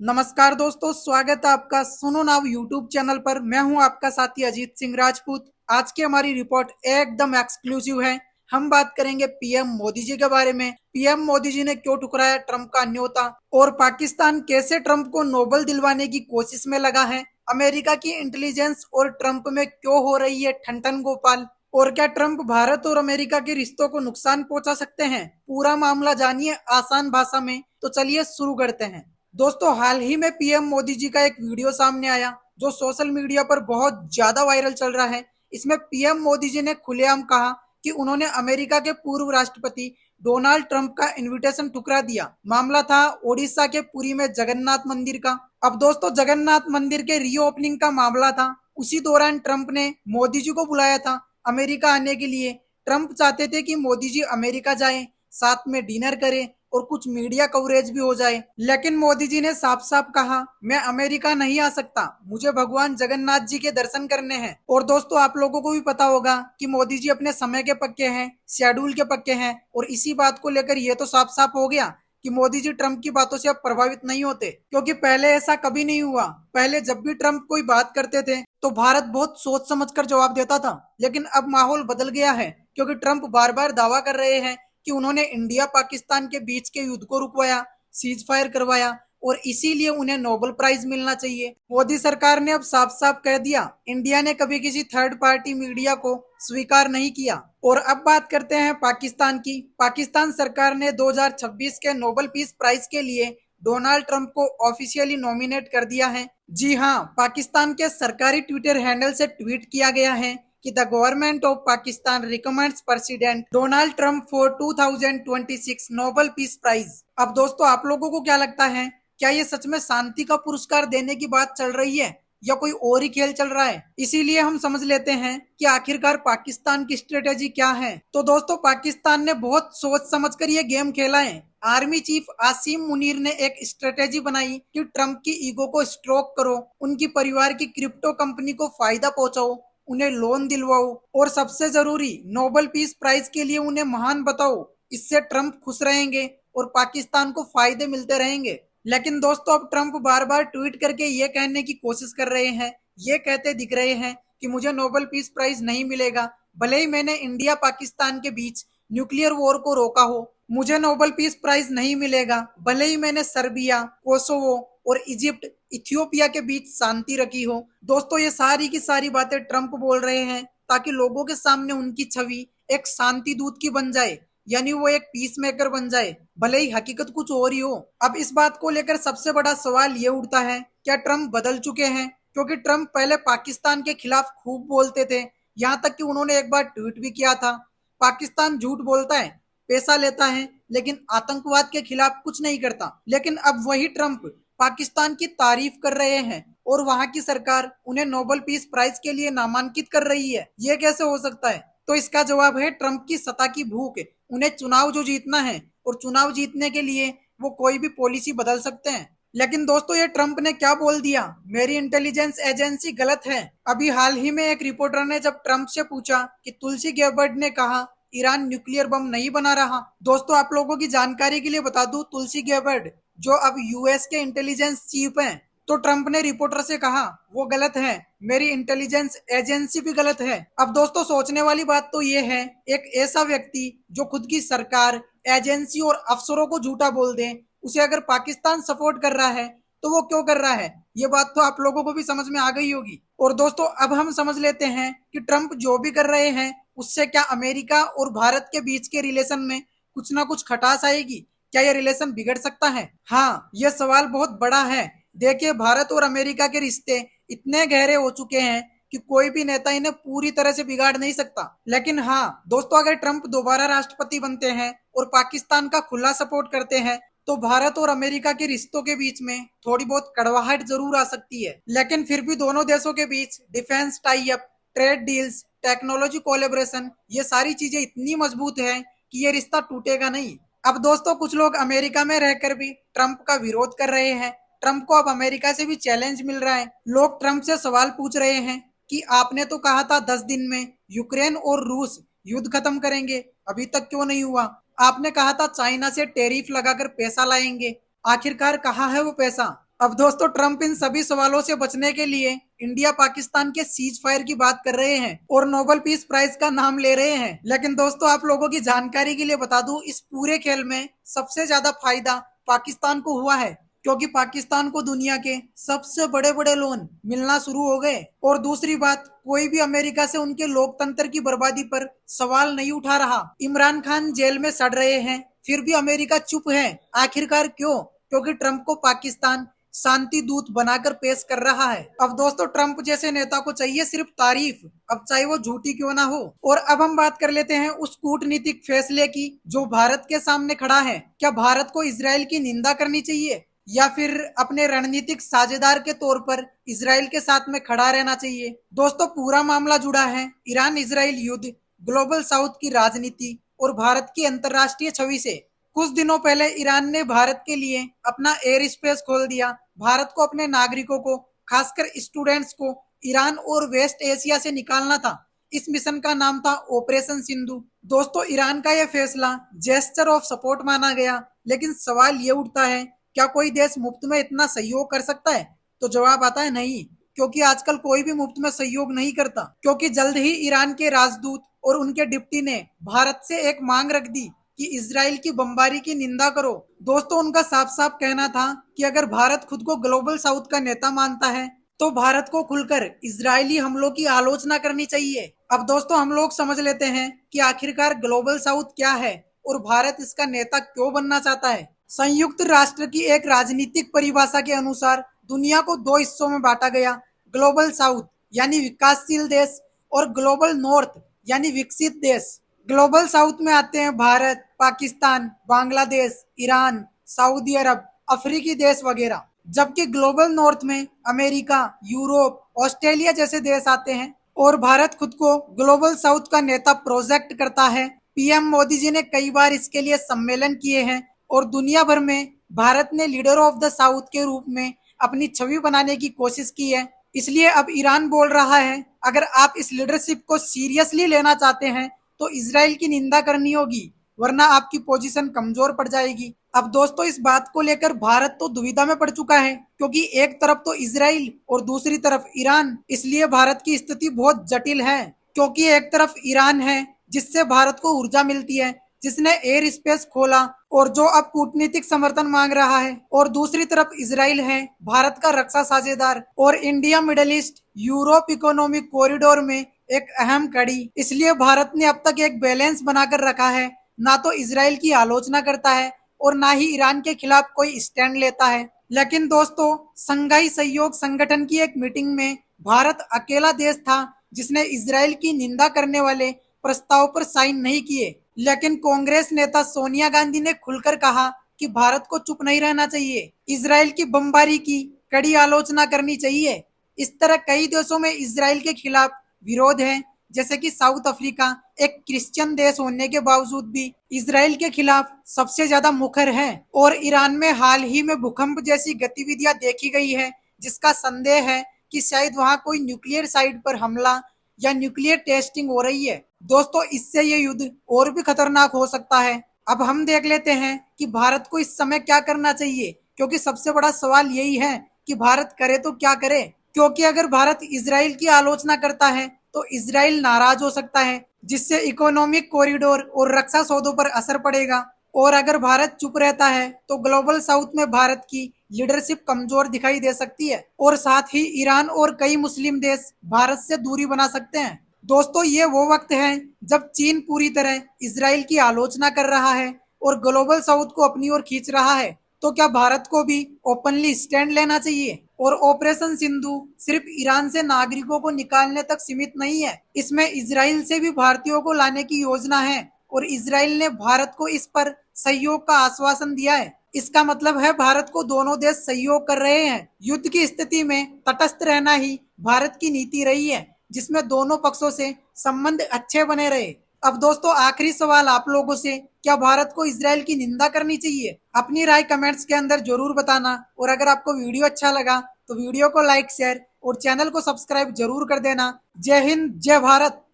नमस्कार दोस्तों, स्वागत है आपका सुनो नाउ यूट्यूब चैनल पर। मैं हूं आपका साथी अजीत सिंह राजपूत। आज की हमारी रिपोर्ट एकदम एक्सक्लूसिव है। हम बात करेंगे पीएम मोदी जी के बारे में। पीएम मोदी जी ने क्यों ठुकराया ट्रंप का न्योता, और पाकिस्तान कैसे ट्रंप को नोबेल दिलवाने की कोशिश में लगा है। अमेरिका की इंटेलिजेंस और ट्रंप में क्यों हो रही है ठन गोपाल, और क्या ट्रंप भारत और अमेरिका के रिश्तों को नुकसान पहुंचा सकते हैं। पूरा मामला जानिए आसान भाषा में। तो चलिए शुरू करते हैं। दोस्तों, हाल ही में पीएम मोदी जी का एक वीडियो सामने आया जो सोशल मीडिया पर बहुत ज्यादा वायरल चल रहा है। इसमें पीएम मोदी जी ने खुलेआम कहा कि उन्होंने अमेरिका के पूर्व राष्ट्रपति डोनाल्ड ट्रंप का इनविटेशन ठुकरा दिया। मामला था ओडिशा के पुरी में जगन्नाथ मंदिर का। अब दोस्तों, जगन्नाथ मंदिर के रीओपनिंग का मामला था। उसी दौरान ट्रंप ने मोदी जी को बुलाया था अमेरिका आने के लिए। ट्रंप चाहते थे कि मोदी जी अमेरिका जाएं, साथ में डिनर करें और कुछ मीडिया कवरेज भी हो जाए। लेकिन मोदी जी ने साफ साफ कहा, मैं अमेरिका नहीं आ सकता, मुझे भगवान जगन्नाथ जी के दर्शन करने हैं। और दोस्तों, आप लोगों को भी पता होगा कि मोदी जी अपने समय के पक्के हैं, शेड्यूल के पक्के हैं। और इसी बात को लेकर ये तो साफ साफ हो गया कि मोदी जी ट्रंप की बातों से अब प्रभावित नहीं होते, क्योंकि पहले ऐसा कभी नहीं हुआ। पहले जब भी ट्रंप कोई बात करते थे तो भारत बहुत सोच समझकर जवाब देता था। लेकिन अब माहौल बदल गया है, क्योंकि ट्रंप बार बार दावा कर रहे हैं कि उन्होंने इंडिया पाकिस्तान के बीच के युद्ध को रुकवाया, सीज फायर करवाया, और इसीलिए उन्हें नोबेल प्राइज मिलना चाहिए। मोदी सरकार ने अब साफ साफ कह दिया, इंडिया ने कभी किसी थर्ड पार्टी मीडिया को स्वीकार नहीं किया। और अब बात करते हैं पाकिस्तान की। पाकिस्तान सरकार ने 2026 के नोबेल पीस प्राइज के लिए डोनाल्ड ट्रंप को ऑफिशियली नॉमिनेट कर दिया है। जी हाँ, पाकिस्तान के सरकारी ट्विटर हैंडल से ट्वीट किया गया है कि the government of Pakistan recommends president Donald Trump for 2026 Nobel peace prize. अब दोस्तों, आप लोगों को क्या लगता है, क्या ये सच में शांति का पुरस्कार देने की बात चल रही है या कोई और ही खेल चल रहा है। इसीलिए हम समझ लेते हैं कि आखिरकार पाकिस्तान की स्ट्रेटेजी क्या है। तो दोस्तों, पाकिस्तान ने बहुत सोच समझकर ये गेम खेला है। आर्मी चीफ आसिम मुनीर ने एक स्ट्रेटेजी बनाई कि ट्रंप की ईगो को स्ट्रोक करो, उनकी परिवार की क्रिप्टो कंपनी को फायदा पहुंचाओ, उन्हें लोन दिलवाओ, और सबसे जरूरी नोबेल पीस प्राइज के लिए उन्हें महान बताओ। इससे ट्रंप खुश रहेंगे और पाकिस्तान को फायदे मिलते रहेंगे। लेकिन दोस्तों, अब ट्रंप बार बार ट्वीट करके ये कहने की कोशिश कर रहे हैं, ये कहते दिख रहे हैं कि मुझे नोबेल पीस प्राइज नहीं मिलेगा, भले ही मैंने इंडिया पाकिस्तान के बीच न्यूक्लियर वॉर को रोका हो। मुझे नोबेल पीस प्राइज नहीं मिलेगा, भले ही मैंने सर्बिया, कोसोवो और इजिप्ट, इथियोपिया के बीच शांति रखी हो। दोस्तों, ये सारी की सारी बातें ट्रंप बोल रहे हैं ताकि लोगों के सामने उनकी छवि एक शांति दूत की बन जाए, यानी वो एक पीस मेकर बन जाए, भले ही हकीकत कुछ और ही हो। अब इस बात को लेकर सबसे बड़ा सवाल ये उठता है, क्या ट्रंप बदल चुके हैं। क्योंकि ट्रंप पहले पाकिस्तान के खिलाफ खूब बोलते थे, यहाँ तक कि उन्होंने एक बार ट्वीट भी किया था, पाकिस्तान झूठ बोलता है, पैसा लेता है, लेकिन आतंकवाद के खिलाफ कुछ नहीं करता। लेकिन अब वही ट्रंप पाकिस्तान की तारीफ कर रहे हैं और वहां की सरकार उन्हें नोबेल पीस प्राइज के लिए नामांकित कर रही है। ये कैसे हो सकता है। तो इसका जवाब है ट्रंप की सत्ता की भूख। उन्हें चुनाव जो जीतना है, और चुनाव जीतने के लिए वो कोई भी पॉलिसी बदल सकते हैं। लेकिन दोस्तों, ये ट्रंप ने क्या बोल दिया, मेरी इंटेलिजेंस एजेंसी गलत है। अभी हाल ही में एक रिपोर्टर ने जब ट्रंप से पूछा कि तुलसी गैबर्ड ने कहा ईरान न्यूक्लियर बम नहीं बना रहा। दोस्तों, आप लोगों की जानकारी के लिए बता दूं, तुलसी गैबर्ड जो अब यूएस के इंटेलिजेंस चीफ हैं, तो ट्रंप ने रिपोर्टर से कहा वो गलत है, मेरी इंटेलिजेंस एजेंसी भी गलत है। अब दोस्तों, सोचने वाली बात तो ये है, एक ऐसा व्यक्ति जो खुद की सरकार, एजेंसी और अफसरों को झूठा बोल दे, उसे अगर पाकिस्तान सपोर्ट कर रहा है तो वो क्यों कर रहा है। ये बात तो आप लोगों को भी समझ में आ गई होगी। और दोस्तों, अब हम समझ लेते हैं कि ट्रंप जो भी कर रहे हैं उससे क्या अमेरिका और भारत के बीच के रिलेशन में कुछ ना कुछ खटास आएगी। क्या ये रिलेशन बिगड़ सकता है। हाँ, ये सवाल बहुत बड़ा है। देखिए, भारत और अमेरिका के रिश्ते इतने गहरे हो चुके हैं कि कोई भी नेता इन्हें पूरी तरह से बिगाड़ नहीं सकता। लेकिन हाँ दोस्तों, अगर ट्रंप दोबारा राष्ट्रपति बनते हैं और पाकिस्तान का खुला सपोर्ट करते हैं तो भारत और अमेरिका के रिश्तों के बीच में थोड़ी बहुत कड़वाहट जरूर आ सकती है। लेकिन फिर भी दोनों देशों के बीच defence tie up, trade deals, technology collaboration, ये सारी चीजें इतनी मजबूत है कि ये रिश्ता टूटेगा नहीं। अब दोस्तों, कुछ लोग अमेरिका में रहकर भी ट्रंप का विरोध कर रहे हैं। ट्रंप को अब अमेरिका से भी चैलेंज मिल रहा है। लोग ट्रंप से सवाल पूछ रहे हैं कि आपने तो कहा था 10 दिन में यूक्रेन और रूस युद्ध खत्म करेंगे, अभी तक क्यों नहीं हुआ। आपने कहा था चाइना से टैरिफ लगाकर पैसा लाएंगे, आखिरकार कहाँ है वो पैसा। अब दोस्तों ट्रंप इन सभी सवालों से बचने के लिए इंडिया पाकिस्तान के सीज फायर की बात कर रहे हैं और नोबेल पीस प्राइज का नाम ले रहे हैं। लेकिन दोस्तों आप लोगों की जानकारी के लिए बता दूं, इस पूरे खेल में सबसे ज्यादा फायदा पाकिस्तान को हुआ है, क्योंकि पाकिस्तान को दुनिया के सबसे बड़े बड़े लोन मिलना शुरू हो गए। और दूसरी बात, कोई भी अमेरिका से उनके लोकतंत्र की बर्बादी पर सवाल नहीं उठा रहा। इमरान खान जेल में सड़ रहे हैं, फिर भी अमेरिका चुप है। आखिरकार क्यों? क्योंकि ट्रंप को पाकिस्तान शांति दूत बनाकर पेश कर रहा है। अब दोस्तों ट्रंप जैसे नेता को चाहिए सिर्फ तारीफ, अब चाहे वो झूठी क्यों ना हो। और अब हम बात कर लेते हैं उस कूटनीतिक फैसले की जो भारत के सामने खड़ा है। क्या भारत को इजराइल की निंदा करनी चाहिए या फिर अपने रणनीतिक साझेदार के तौर पर इजराइल के साथ में खड़ा रहना चाहिए? दोस्तों पूरा मामला जुड़ा है ईरान इजराइल युद्ध, ग्लोबल साउथ की राजनीति और भारत की अंतर्राष्ट्रीय छवि से। कुछ दिनों पहले ईरान ने भारत के लिए अपना एयर स्पेस खोल दिया। भारत को अपने नागरिकों को, खासकर स्टूडेंट्स को ईरान और वेस्ट एशिया से निकालना था। इस मिशन का नाम था ऑपरेशन सिंधु। दोस्तों ईरान का यह फैसला जेस्चर ऑफ सपोर्ट माना गया, लेकिन सवाल ये उठता है क्या कोई देश मुफ्त में इतना सहयोग कर सकता है? तो जवाब आता है नहीं, क्योंकि आजकल कोई भी मुफ्त में सहयोग नहीं करता। क्योंकि जल्द ही ईरान के राजदूत और उनके डिप्टी ने भारत से एक मांग रख दी कि इजराइल की बमबारी की निंदा करो। दोस्तों उनका साफ साफ कहना था कि अगर भारत खुद को ग्लोबल साउथ का नेता मानता है तो भारत को खुलकर इजरायली हमलों की आलोचना करनी चाहिए। अब दोस्तों हम लोग समझ लेते हैं कि आखिरकार ग्लोबल साउथ क्या है और भारत इसका नेता क्यों बनना चाहता है। संयुक्त राष्ट्र की एक राजनीतिक परिभाषा के अनुसार दुनिया को दो हिस्सों में बांटा गया, ग्लोबल साउथ यानी विकासशील देश और ग्लोबल नॉर्थ यानी विकसित देश। ग्लोबल साउथ में आते हैं भारत, पाकिस्तान, बांग्लादेश, ईरान, सऊदी अरब, अफ्रीकी देश वगैरह। जबकि ग्लोबल नॉर्थ में अमेरिका, यूरोप, ऑस्ट्रेलिया जैसे देश आते हैं। और भारत खुद को ग्लोबल साउथ का नेता प्रोजेक्ट करता है। पीएम मोदी जी ने कई बार इसके लिए सम्मेलन किए हैं और दुनिया भर में भारत ने लीडर ऑफ द साउथ के रूप में अपनी छवि बनाने की कोशिश की है। इसलिए अब ईरान बोल रहा है अगर आप इस लीडरशिप को सीरियसली लेना चाहते हैं तो इजराइल की निंदा करनी होगी, वरना आपकी पोजीशन कमजोर पड़ जाएगी। अब दोस्तों इस बात को लेकर भारत तो दुविधा में पड़ चुका है, क्योंकि एक तरफ तो इजराइल और दूसरी तरफ ईरान। इसलिए भारत की स्थिति बहुत जटिल है, क्योंकि एक तरफ ईरान है जिससे भारत को ऊर्जा मिलती है, जिसने एयर स्पेस खोला और जो अब कूटनीतिक समर्थन मांग रहा है, और दूसरी तरफ इजराइल है भारत का रक्षा साझेदार और India middle east Europe economic corridor में एक अहम कड़ी। इसलिए भारत ने अब तक एक बैलेंस बनाकर रखा है, ना तो इजराइल की आलोचना करता है और ना ही ईरान के खिलाफ कोई स्टैंड लेता है। लेकिन दोस्तों संघाई सहयोग संगठन की एक मीटिंग में भारत अकेला देश था जिसने इजराइल की निंदा करने वाले प्रस्ताव पर साइन नहीं किए। लेकिन कांग्रेस नेता सोनिया गांधी ने खुलकर कहा कि भारत को चुप नहीं रहना चाहिए, इजराइल की बमबारी की कड़ी आलोचना करनी चाहिए। इस तरह कई देशों में इजराइल के खिलाफ विरोध है, जैसे कि साउथ अफ्रीका एक क्रिश्चियन देश होने के बावजूद भी इजराइल के खिलाफ सबसे ज्यादा मुखर है। और ईरान में हाल ही में भूकंप जैसी गतिविधियां देखी गई है, जिसका संदेह है कि शायद वहां कोई न्यूक्लियर साइट पर हमला या न्यूक्लियर टेस्टिंग हो रही है। दोस्तों इससे ये युद्ध और भी खतरनाक हो सकता है। अब हम देख लेते हैं कि भारत को इस समय क्या करना चाहिए, क्योंकि सबसे बड़ा सवाल यही है कि भारत करे तो क्या करे। क्योंकि अगर भारत इजराइल की आलोचना करता है तो इजराइल नाराज हो सकता है, जिससे इकोनॉमिक कॉरिडोर और रक्षा सौदों पर असर पड़ेगा। और अगर भारत चुप रहता है तो ग्लोबल साउथ में भारत की लीडरशिप कमजोर दिखाई दे सकती है और साथ ही ईरान और कई मुस्लिम देश भारत से दूरी बना सकते हैं। दोस्तों ये वो वक्त है जब चीन पूरी तरह इजराइल की आलोचना कर रहा है और ग्लोबल साउथ को अपनी ओर खींच रहा है। तो क्या भारत को भी ओपनली स्टैंड लेना चाहिए? और ऑपरेशन सिंधु सिर्फ ईरान से नागरिकों को निकालने तक सीमित नहीं है, इसमें इजराइल से भी भारतीयों को लाने की योजना है और इजराइल ने भारत को इस पर सहयोग का आश्वासन दिया है। इसका मतलब है भारत को दोनों देश सहयोग कर रहे हैं। युद्ध की स्थिति में तटस्थ रहना ही भारत की नीति रही है, जिसमें दोनों पक्षों से संबंध अच्छे बने रहे। अब दोस्तों आखिरी सवाल आप लोगों से, क्या भारत को इजराइल की निंदा करनी चाहिए? अपनी राय कमेंट्स के अंदर जरूर बताना। और अगर आपको वीडियो अच्छा लगा तो वीडियो को लाइक, शेयर और चैनल को सब्सक्राइब जरूर कर देना। जय हिंद, जय भारत।